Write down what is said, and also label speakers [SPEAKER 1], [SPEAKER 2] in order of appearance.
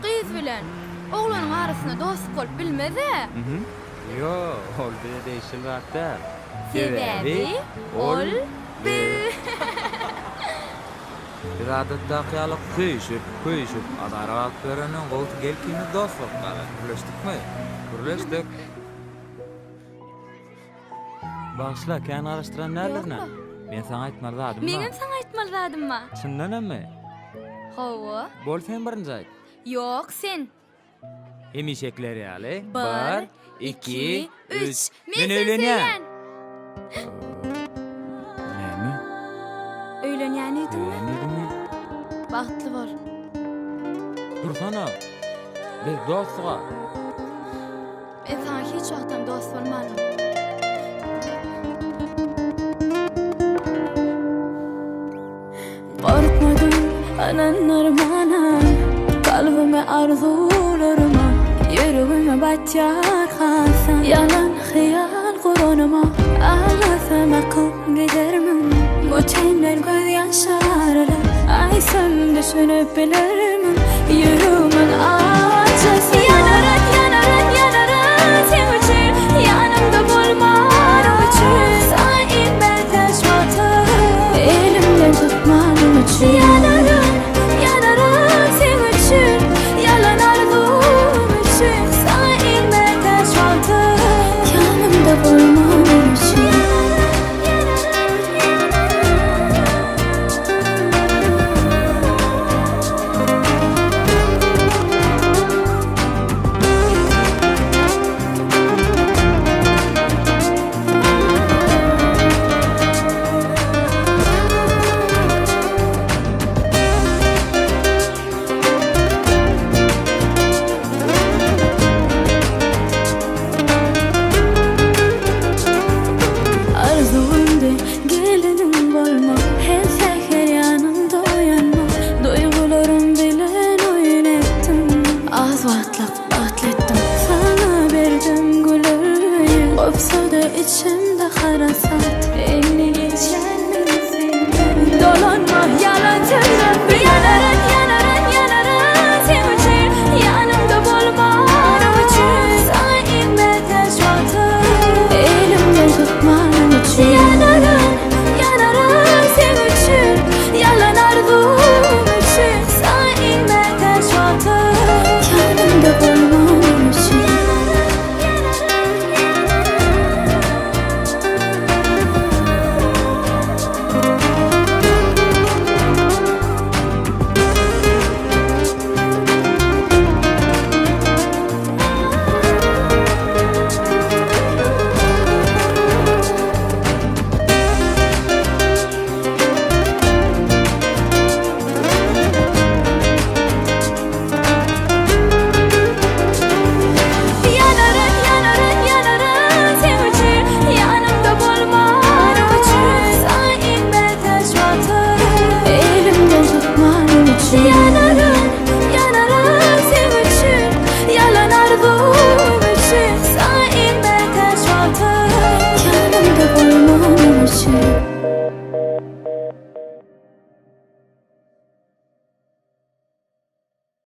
[SPEAKER 1] Gyz bilen oglanyň arasyna dostluk bolup bilmeze.
[SPEAKER 2] Yo, ol bile değişil hatta.
[SPEAKER 1] Sebebi ol bir.
[SPEAKER 2] Bir adatda kıyalık kıyışıp, adara alıp verenin koltu gelkini dostluk kala. Birleştik mi? Birleştik. Bağışla, kän araştıran nerlerine?
[SPEAKER 1] Yok.
[SPEAKER 2] Ben sana aytmalydadım mı?
[SPEAKER 1] Meňem saňa aýtmalydadyma?
[SPEAKER 2] Çyndan emmi?
[SPEAKER 1] Hawa.
[SPEAKER 2] Bol sen birinci ayt.
[SPEAKER 1] Yok sen.
[SPEAKER 2] Emişekleri ýaly.
[SPEAKER 1] 1, 2, 3.
[SPEAKER 2] Men öýlenýän. Näme?
[SPEAKER 1] Öýlenýän idimmi?
[SPEAKER 2] Öýlenýärmi?
[SPEAKER 1] Bagtly bol.
[SPEAKER 2] Dursana. Biz dostluğa.
[SPEAKER 1] Ben sana hiç wagtdan dost bolmadım.
[SPEAKER 3] Korkmadım ananlarımana, kalbime arzularıma, yüreğime batyar hasan. Yalan hayal kurunuma, ağlasam akıl gidermem. Bu çember göz yaşarlar, ay sen düşünüp bilirim. Yüreğimin acısı yanarak sen için, yanımda bulmanım için. Sana inme taşmatı, elimden tutmanım için.